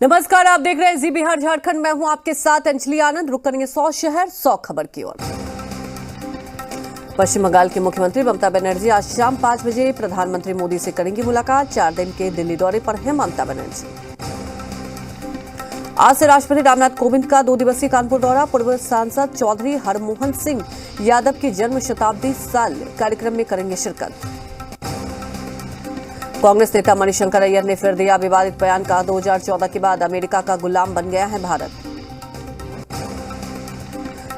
नमस्कार, आप देख रहे हैं जी बिहार झारखंड। मैं हूं आपके साथ अंजलि आनंद। रुक करेंगे 100 शहर 100 खबर की ओर। पश्चिम बंगाल की मुख्यमंत्री ममता बनर्जी आज शाम 5 बजे प्रधानमंत्री मोदी से करेंगी मुलाकात। 4 दिन के दिल्ली दौरे पर हैं ममता बनर्जी। आज से राष्ट्रपति रामनाथ कोविंद का 2 दिवसीय कानपुर दौरा। पूर्व सांसद चौधरी हरमोहन सिंह यादव की जन्म शताब्दी साल कार्यक्रम में करेंगे शिरकत। कांग्रेस नेता मणिशंकर अय्यर ने फिर दिया विवादित बयान। का 2014 के बाद अमेरिका का गुलाम बन गया है भारत।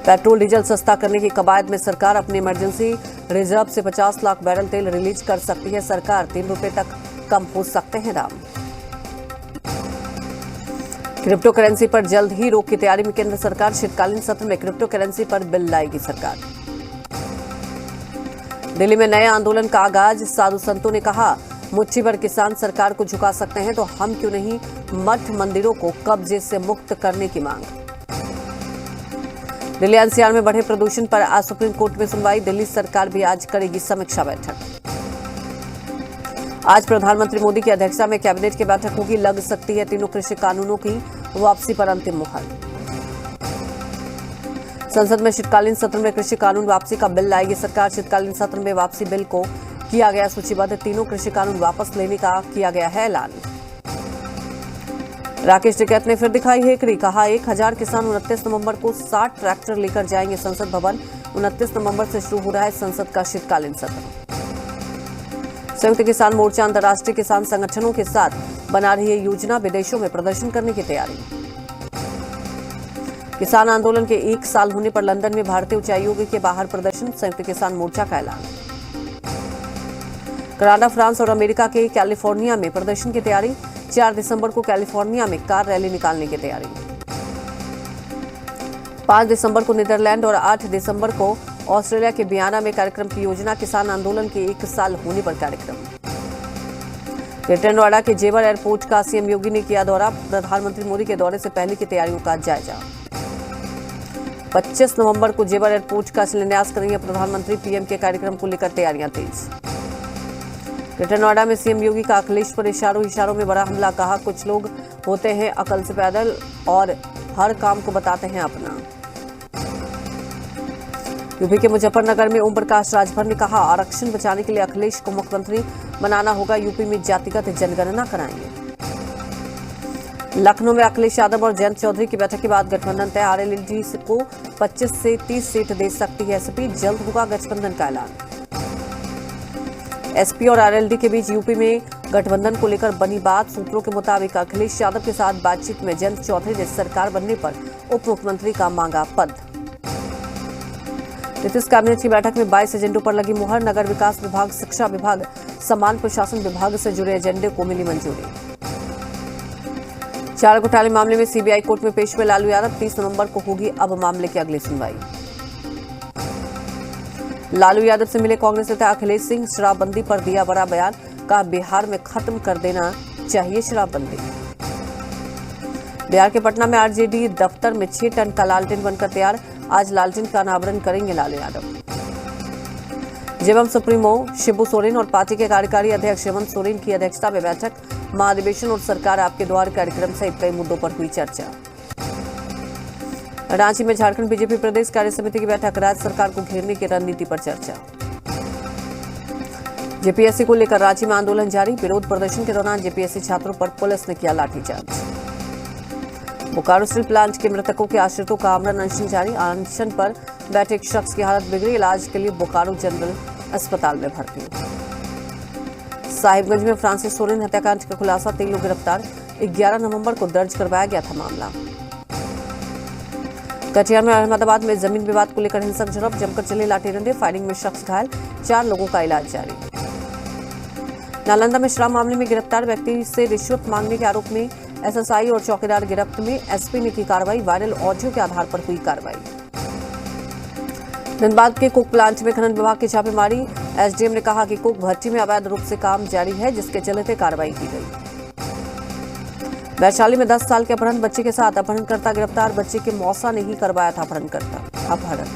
पेट्रोल डीजल सस्ता करने की कवायद में सरकार अपनी इमरजेंसी रिजर्व से 50 लाख बैरल तेल रिलीज कर सकती है सरकार। 3 रुपए तक कम हो सकते हैं दाम। क्रिप्टो करेंसी पर जल्द ही रोक की तैयारी में केंद्र सरकार। शीतकालीन सत्र में क्रिप्टो करेंसी पर बिल लाएगी सरकार। दिल्ली में नए आंदोलन का आगाज। साधु संतों ने कहा, मुट्ठी भर किसान सरकार को झुका सकते हैं तो हम क्यों नहीं। मठ मंदिरों को कब्जे से मुक्त करने की मांग। दिल्ली एनसीआर में बढ़े प्रदूषण पर आज सुप्रीम कोर्ट में सुनवाई। दिल्ली सरकार भी आज करेगी समीक्षा बैठक। आज प्रधानमंत्री मोदी की अध्यक्षता में कैबिनेट की बैठक होगी। लग सकती है तीनों कृषि कानूनों की वापसी पर अंतिम मुहर। संसद में शीतकालीन सत्र में कृषि कानून वापसी का बिल लाएगी सरकार। शीतकालीन सत्र में वापसी बिल को किया गया सूचीबद्ध। तीनों कृषि कानून वापस लेने का किया गया है ऐलान। राकेश टिकैत ने फिर दिखाई हेकड़ी। कहा, 1000 किसान 29 नवंबर को 60 ट्रैक्टर लेकर जाएंगे संसद भवन। 29 नवंबर से शुरू हो रहा है संसद का शीतकालीन सत्र। संयुक्त किसान मोर्चा अंतर्राष्ट्रीय किसान संगठनों के साथ बना रही है योजना। विदेशों में प्रदर्शन करने की तैयारी। किसान आंदोलन के 1 साल होने पर लंदन में भारतीय उच्चायोग के बाहर प्रदर्शन। संयुक्त किसान मोर्चा का ऐलान। कनाडा, फ्रांस और अमेरिका के कैलिफोर्निया में प्रदर्शन की तैयारी। 4 दिसंबर को कैलिफोर्निया में कार रैली निकालने की तैयारी। 5 दिसंबर को नीदरलैंड और 8 दिसंबर को ऑस्ट्रेलिया के बियाना में कार्यक्रम की योजना। किसान आंदोलन के 1 साल होने पर कार्यक्रम। ग्रेटर नोएडा के जेवर एयरपोर्ट का सीएम योगी ने किया दौरा। प्रधानमंत्री मोदी के दौरे से पहले की तैयारियों का जायजा। 25 नवंबर को जेवर एयरपोर्ट का शिलान्यास करेंगे प्रधानमंत्री। पीएम के कार्यक्रम को लेकर तैयारियां तेज। ग्रेटर नोएडा में सीएम योगी का अखिलेश पर इशारों में बड़ा हमला। कहा, कुछ लोग होते हैं अकल से पैदल और हर काम को बताते हैं अपना। यूपी के मुजफ्फरनगर में ओम प्रकाश राजभर ने कहा, आरक्षण बचाने के लिए अखिलेश को मुख्यमंत्री बनाना होगा। यूपी में जातिगत जनगणना कराएंगे। लखनऊ में अखिलेश यादव और जयंत चौधरी की बैठक के बाद गठबंधन तय। आरएलडी को 25 से 30 सीट दे सकती है एसपी। जल्द होगा गठबंधन का ऐलान। एसपी और आरएलडी के बीच यूपी में गठबंधन को लेकर बनी बात। सूत्रों के मुताबिक अखिलेश यादव के साथ बातचीत में जयंत चौधरी ने सरकार बनने पर उप मुख्यमंत्री का मांगा पद। नीतीश कैबिनेट की बैठक में 22 एजेंडों पर लगी मुहर। नगर विकास विभाग, शिक्षा विभाग, समान प्रशासन विभाग से जुड़े एजेंडे को मिली मंजूरी। 4 घोटाले मामले में सीबीआई कोर्ट में पेश हुए लालू यादव। 30 नवंबर को होगी अब मामले की अगली सुनवाई। लालू यादव से मिले कांग्रेस नेता अखिलेश सिंह। शराबबंदी पर दिया बड़ा बयान। कहा, बिहार में खत्म कर देना चाहिए शराबबंदी। बिहार के पटना में आरजेडी दफ्तर में 6 टन का लालटेन बनकर तैयार। आज लालटेन का अनावरण करेंगे लालू यादव। जेएमएम सुप्रीमो शिबू सोरेन और पार्टी के कार्यकारी अध्यक्ष हेमंत सोरेन की अध्यक्षता में बैठक। महाधिवेशन और सरकार आपके द्वार कार्यक्रम सहित कई मुद्दों पर हुई चर्चा। रांची में झारखंड बीजेपी प्रदेश कार्य समिति की बैठक। राज्य सरकार को घेरने की रणनीति पर चर्चा। जेपीएससी को लेकर रांची में आंदोलन जारी। विरोध प्रदर्शन के दौरान जेपीएससी छात्रों पर पुलिस ने किया लाठीचार्ज। बोकारो स्टील प्लांट के मृतकों के आश्रितों का आमरण अनशन जारी। अनशन पर बैठे एक शख्स की हालत बिगड़ी। इलाज के लिए बोकारो जनरल अस्पताल में भर्ती। साहिबगंज में फ्रांसिस सोरेन हत्याकांड का खुलासा। 3 लोग गिरफ्तार। 11 नवंबर को दर्ज करवाया गया था मामला। कटिहार में अहमदाबाद में जमीन विवाद को लेकर हिंसक झड़प। जमकर चले लाठी डंडे। फायरिंग में शख्स घायल। 4 लोगों का इलाज जारी। नालंदा में शराब मामले में गिरफ्तार व्यक्ति से रिश्वत मांगने के आरोप में एसएसआई और चौकीदार गिरफ्त में। एसपी ने की कार्रवाई। वायरल ऑडियो के आधार पर हुई कार्रवाई। धनबाद के कोक प्लांट में खनन विभाग की छापेमारी। एसडीएम ने कहा कि कोक भट्टी में अवैध रूप से काम जारी है, जिसके चलते कार्रवाई की गई। वैशाली में 10 साल के अपहरण बच्चे के साथ अपहरणकर्ता गिरफ्तार। बच्चे के मौसा ने ही करवाया था अपहरण।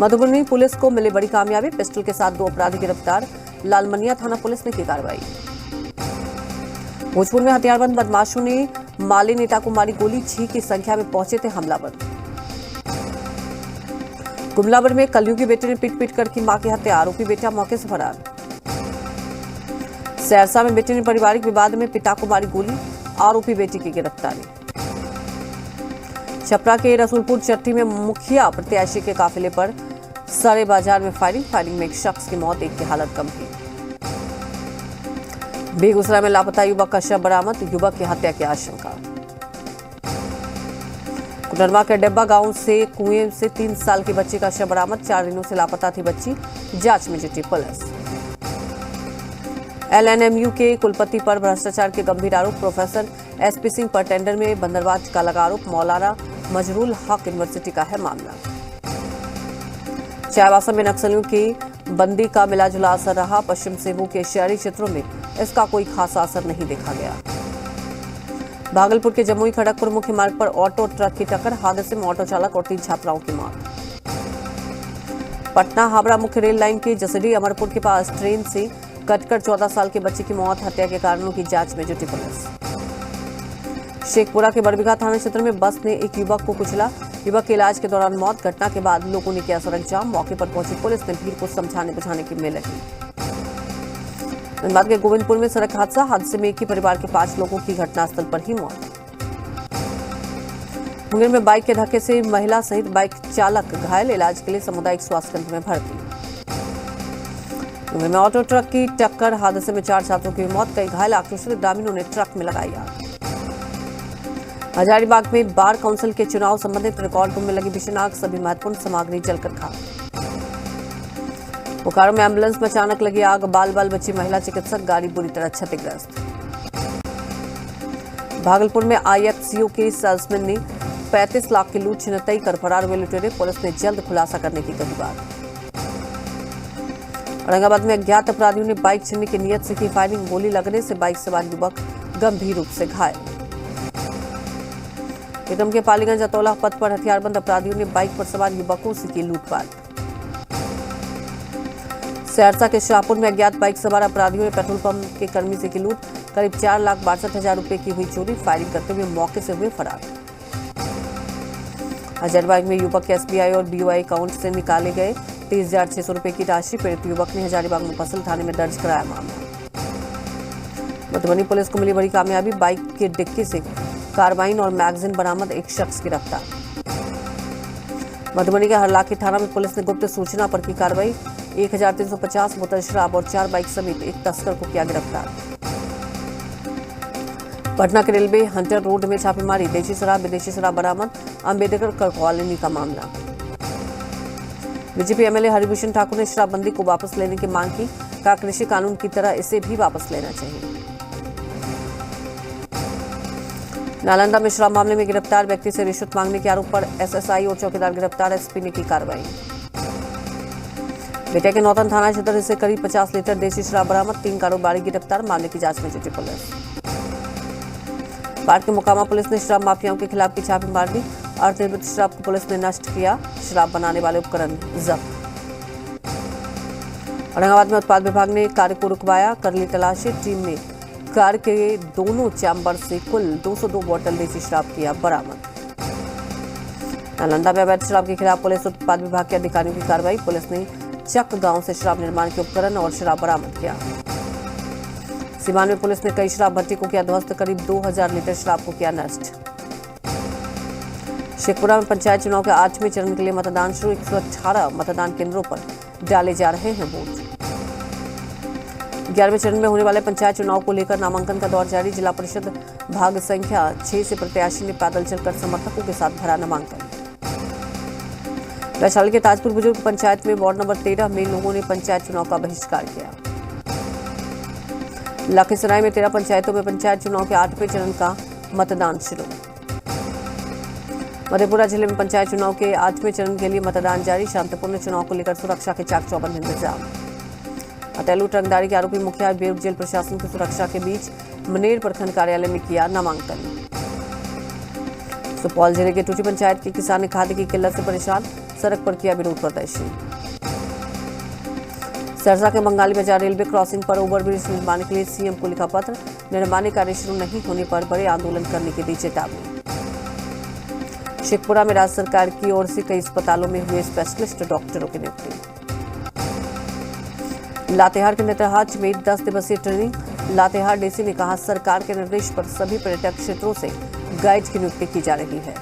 मधुबनी पुलिस को मिली बड़ी कामयाबी। पिस्टल के साथ 2 अपराधी गिरफ्तार। लालमनिया थाना पुलिस ने की कार्रवाई। भोजपुर में हथियारबंद बदमाशों ने माली नेता को मारी गोली, 6 की संख्या में पहुंचे थे हमलावर। गुमलावर में कलयुगी बेटे ने पीट कर की मां की हत्या, आरोपी बेटा मौके से फरार। सहरसा में बेटे ने पारिवारिक विवाद में पिता को मारी गोली, आरोपी बेटी की गिरफ्तारी। छपरा के रसूलपुर चट्टी में मुखिया प्रत्याशी के काफिले पर सारे बाजार में फायरिंग में एक शख्स की मौत, एक की हालत गंभीर। बेगूसराय में लापता युवक का शव बरामद, युवक की हत्या की आशंका। कुटरमा के डेब्बा गांव से कुएं से 3 साल की बच्ची का शव बरामद, 4 दिनों से लापता थी बच्ची, जांच में जुटी पुलिस। LNMU के कुलपति पर भ्रष्टाचार के गंभीर आरोप, प्रोफेसर SP सिंह पर टेंडर में बंदरबाज का लगा आरोप, मौलाना मजरूल हक यूनिवर्सिटी का है मामला। चाईबासा में नक्सलियों की बंदी का मिलाजुला असर रहा, पश्चिम सिंहभूम के शहरी क्षेत्रों में इसका कोई खासा असर नहीं देखा गया। भागलपुर के जमुई खड़गपुर मुख्य मार्ग पर ऑटो ट्रक की टक्कर, हादसे में ऑटो चालक और 3 छात्राओं की मौत। पटना हावड़ा मुख्य रेल लाइन के जसडी अमरपुर के पास ट्रेन से कटकर 14 साल के बच्चे की मौत, हत्या के कारणों की जांच में जुटी पुलिस। शेखपुरा के बड़बिघा थाना क्षेत्र में बस ने एक युवक को कुचला, युवक के इलाज के दौरान मौत। घटना के बाद लोगों ने किया सड़क जाम, मौके पर पहुंची पुलिस ने भीड़ को समझाने बुझाने की में लगी। धनबाद के गोविंदपुर में सड़क हादसे में एक ही परिवार के 5 लोगों की घटनास्थल पर ही मौत। मुंगेर में बाइक के धक्के से महिला सहित बाइक चालक घायल, इलाज के लिए सामुदायिक स्वास्थ्य केंद्र में भर्ती। मुंगेर में ऑटो ट्रक की टक्कर, हादसे में 4 छात्रों की मौत, कई घायल, आक्रोशित ग्रामीणों ने ट्रक में लगाई आग। हजारीबाग में बार काउंसिल के चुनाव संबंधित रिकॉर्ड रूम में लगी भीषण आग, सभी महत्वपूर्ण सामग्री जलकर खाक। बोकारो में एम्बुलेंस में अचानक लगी आग, बाल बची महिला चिकित्सक, गाड़ी बुरी तरह क्षतिग्रस्त। भागलपुर में IFCO के सेल्समैन ने 35 लाख की लूट छिनतई कर फरार हुए लुटेरे, पुलिस ने जल्द खुलासा करने की कही बात। औरंगाबाद में अज्ञात अपराधियों ने बाइक छीनने की नीयत से की फायरिंग, गोली लगने से बाइक सवार युवक गंभीर रूप से घायल। निगम के पालीगंज अतौला पथ पर हथियारबंद अपराधियों ने बाइक पर सवार युवकों से की लूटपाट। सहरसा के शाहपुर में अज्ञात बाइक सवार अपराधियों ने पेट्रोल पंप के कर्मी से की लूट, करीब 4,62,000 रुपए की हुई चोरी, फायरिंग करते हुए मौके से हुए फरार। हजारीबाग में युवक के SBI और BOI अकाउंट से निकाले गए 30,600 रुपए की राशि, पीड़ित युवक ने हजारीबाग मुफस्सिल थाने में दर्ज कराया मामला। मधुबनी पुलिस को मिली बड़ी कामयाबी, बाइक के डिक्की से कार्बाइन और मैगजीन बरामद, एक शख्स गिरफ्तार। मधुबनी के हरलाखी थाना में पुलिस ने गुप्त सूचना पर की कार्रवाई, 1,350 बोतल शराब और 4 बाइक समेत एक तस्कर को किया गिरफ्तार। पटना के रेलवे हंटर रोड में छापेमारी, देशी शराब विदेशी शराब बरामद, अम्बेडकर कॉलोनी का मामला। बीजेपी MLA हरिभूषण ठाकुर ने शराबबंदी को वापस लेने की मांग की, कहा कृषि कानून की तरह इसे भी वापस लेना चाहिए। नालंदा में शराब मामले में गिरफ्तार व्यक्ति से रिश्वत मांगने के आरोप पर SSI और चौकीदार गिरफ्तार, SP ने की कार्रवाई। बेटिया के नौतन थाना क्षेत्र से करीब 50 लीटर देशी शराब बरामद, 3 कारोबारी गिरफ्तार, मामले की जांच में जुटी पुलिस। बाढ़ के मोकामा पुलिस ने शराब माफियाओं के खिलाफ की छापेमारी, अर्थनिर्मित शराब को पुलिस ने नष्ट किया, शराब बनाने वाले उपकरण जब्त। औरंगाबाद में उत्पाद विभाग ने कार्य को रुकवाया, कर ली तलाशी, टीम ने कार के दोनों चैम्बर से कुल 202 बोतल देसी शराब किया बरामद। नालंदा में अवैध शराब के खिलाफ पुलिस उत्पाद विभाग के अधिकारियों की कार्रवाई, पुलिस ने चक गांव से शराब निर्माण के उपकरण और शराब बरामद किया। सीवान में पुलिस ने कई शराब भट्टी को किया ध्वस्त, करीब 2000 लीटर शराब को किया नष्ट। शेखपुरा में पंचायत चुनाव के 8वें चरण के लिए मतदान शुरू, 118 मतदान केंद्रों पर डाले जा रहे हैं वोट। 11वें चरण में होने वाले पंचायत चुनाव को लेकर नामांकन का दौर जारी, जिला परिषद भाग संख्या 6 से प्रत्याशी ने पैदल चलकर समर्थकों के साथ भरा नामांकन। वैशाली के ताजपुर बुजुर्ग पंचायत में वार्ड नंबर 13 में लोगों ने पंचायत चुनाव का बहिष्कार किया। लखीसराय में 13 पंचायतों में पंचायत चुनाव के 8वें चरण का मतदान शुरू। मधेपुरा जिले में पंचायत चुनाव के 8वें चरण के लिए मतदान जारी, शांतिपूर्ण चुनाव को लेकर सुरक्षा के चाक चौबंद इंतजाम। हथेलू ट्रकदारी के आरोपी मुखिया बेउर जेल प्रशासन की सुरक्षा के बीच मनेर प्रखंड कार्यालय में किया नामांकन। सुपौल जिले के टूटी पंचायत के किसान ने खाद्य की किल्लत से परेशान, सड़क पर किया विरोध प्रदर्शन। सहरसा के बंगाली बाजार रेलवे क्रॉसिंग पर ओवरब्रिज निर्माण के लिए सीएम को लिखा पत्र। निर्माण कार्य शुरू नहीं होने पर बड़े आंदोलन करने की दी चेतावनी। शेखपुरा में राज्य सरकार की ओर से कई अस्पतालों में हुए स्पेशलिस्ट डॉक्टरों की नियुक्ति। लातेहार के नेतरहाट में 10 दिवसीय ट्रेनिंग। लातेहार डीसी ने कहा, सरकार के निर्देश पर सभी पर्यटक क्षेत्रों से गाइड की नियुक्ति की जा रही है।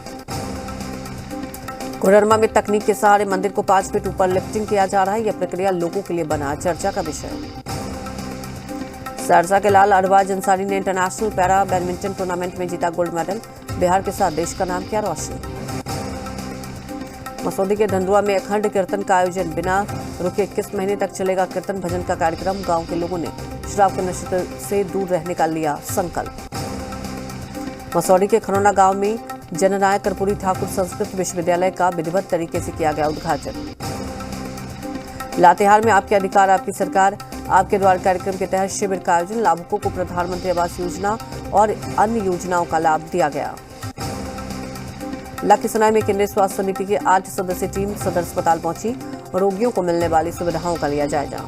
कोडरमा में तकनीक के सहारे मंदिर को 5 फीट ऊपर लिफ्टिंग किया जा रहा है। यह प्रक्रिया लोगों के लिए बना चर्चा का विषय। सहरसा के लाल अरबाज अंसारी ने इंटरनेशनल पैरा बैडमिंटन टूर्नामेंट में जीता गोल्ड मेडल। बिहार के साथ देश का नाम किया रोशन। मसौदी के धंधुआ में अखंड कीर्तन का आयोजन। बिना रुके 21 महीने तक चलेगा कीर्तन भजन का कार्यक्रम। गांव के लोगों ने शराब के नशे से दूर रहने का लिया संकल्प। मसौदी के खरौना गांव में जननायक कर्पूरी ठाकुर संस्कृत विश्वविद्यालय का विधिवत तरीके से किया गया उद्घाटन। लातेहार में आपके अधिकार आपकी सरकार आपके द्वार कार्यक्रम के तहत शिविर का आयोजन। लाभुकों को प्रधानमंत्री आवास योजना और अन्य योजनाओं का लाभ दिया गया। लखीसराय में केंद्रीय स्वास्थ्य समिति की 8 सदस्यीय टीम सदर अस्पताल पहुंची। रोगियों को मिलने वाली सुविधाओं का लिया जायजा।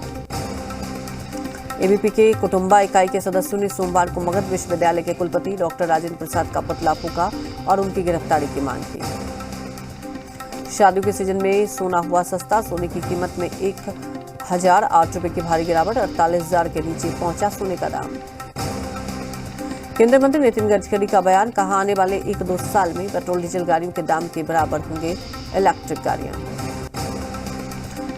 एबीपी के कुटुंबा इकाई के सदस्यों ने सोमवार को मगध विश्वविद्यालय के कुलपति डॉक्टर राजेंद्र प्रसाद का पुतला फूंका और उनकी गिरफ्तारी की मांग की। शादियों के सीजन में सोना हुआ सस्ता। सोने की कीमत में 1008 रुपए की भारी गिरावट। 48,000 के नीचे पहुंचा सोने का दाम। केंद्रीय मंत्री नितिन गडकरी का बयान, कहा, आने वाले 1-2 साल में पेट्रोल डीजल गाड़ियों के दाम के बराबर होंगे इलेक्ट्रिक गाड़ियां।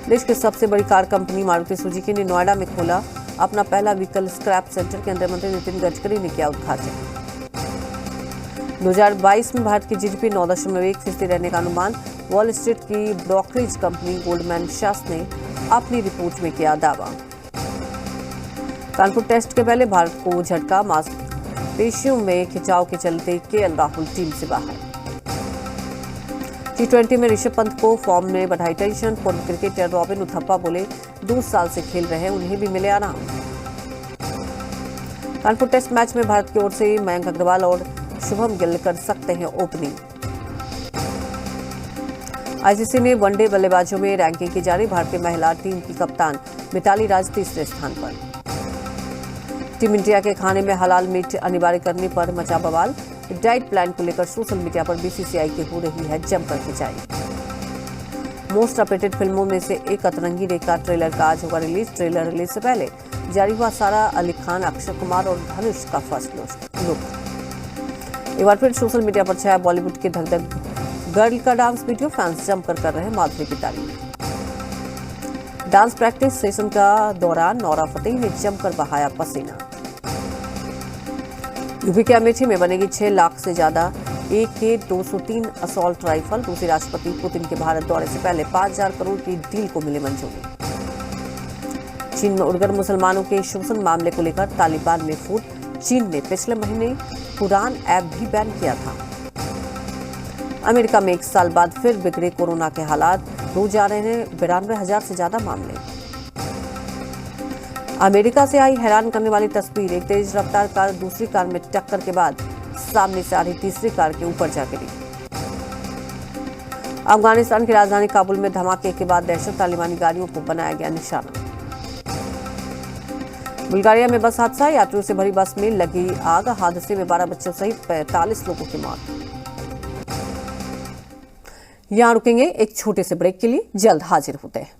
देश की सबसे बड़ी कार कंपनी मारुति सुजुकी ने नोएडा में खोला अपना पहला व्हीकल स्क्रैप सेंटर। केंद्रीय मंत्री नितिन गडकरी ने किया उद्घाटन। 2022 में भारत की जीडीपी 9.1% रहने का अनुमान। वॉल स्ट्रीट की ब्रोकरेज कंपनी गोल्डमैन सैक्स ने अपनी रिपोर्ट में किया दावा। कानपुर टेस्ट के पहले भारत को झटका। मांसपेशियों में खिंचाव के चलते केएल राहुल टीम से बाहर। T20 में ऋषभ पंत को फॉर्म में बढ़ाई टेंशन। पूर्व क्रिकेटर रॉबिन उथप्पा बोले, 2 साल से खेल रहे हैं, उन्हें भी मिले आराम। कानपुर टेस्ट मैच में भारत की ओर से मयंक अग्रवाल और शुभम गिल कर सकते हैं ओपनिंग। आईसीसी ने वनडे बल्लेबाजों में रैंकिंग की जारी। भारतीय महिला टीम की कप्तान मिताली राज 3रे स्थान पर। टीम इंडिया के खाने में हलाल मीट अनिवार्य करने पर मचा बवाल। डाइट प्लान को लेकर सोशल मीडिया पर बीसीसीआई की हो रही है जमकर खिंचाई। मोस्ट अपडेटेड फिल्मों में से एक अतरंगी रेखा ट्रेलर का आज होगा रिलीज। ट्रेलर रिलीज से पहले जारी हुआ सारा अली खान, अक्षय कुमार और धनुष का फर्स्ट लुक। एक बार फिर सोशल मीडिया पर छाया बॉलीवुड के धक धक गर्ल का डांस वीडियो। फैंस जमकर कर रहे हैं माधुरी की तारीफ। डांस प्रैक्टिस सेशन का दौरान नौरा फतेही ने जमकर बहाया पसीना। यूपी के अमेठी में बनेगी 6 लाख से ज्यादा AK-203 असॉल्ट राइफल। रूसी राष्ट्रपति पुतिन के भारत दौरे से पहले 5,000 करोड़ की डील को मिली मंजूरी। चीन में उइगर मुसलमानों के शोषण मामले को लेकर तालिबान में फूट। चीन ने पिछले महीने कुरान ऐप भी बैन किया था। अमेरिका में 1 साल बाद फिर बिगड़े कोरोना के हालात। रोज आ रहे हैं 92,000 से ज्यादा मामले। अमेरिका से आई हैरान करने वाली तस्वीर। एक तेज रफ्तार कार दूसरी कार में टक्कर के बाद सामने से आ रही तीसरी कार के ऊपर जा गिरी। अफगानिस्तान की राजधानी काबुल में धमाके के बाद दहशत। तालिबानी गाड़ियों को बनाया गया निशाना। बुल्गारिया में बस हादसा। यात्रियों से भरी बस में लगी आग। हादसे में 12 बच्चों सहित 45 लोगों की मौत। यहां रुकेंगे एक छोटे से ब्रेक के लिए, जल्द हाजिर होते हैं।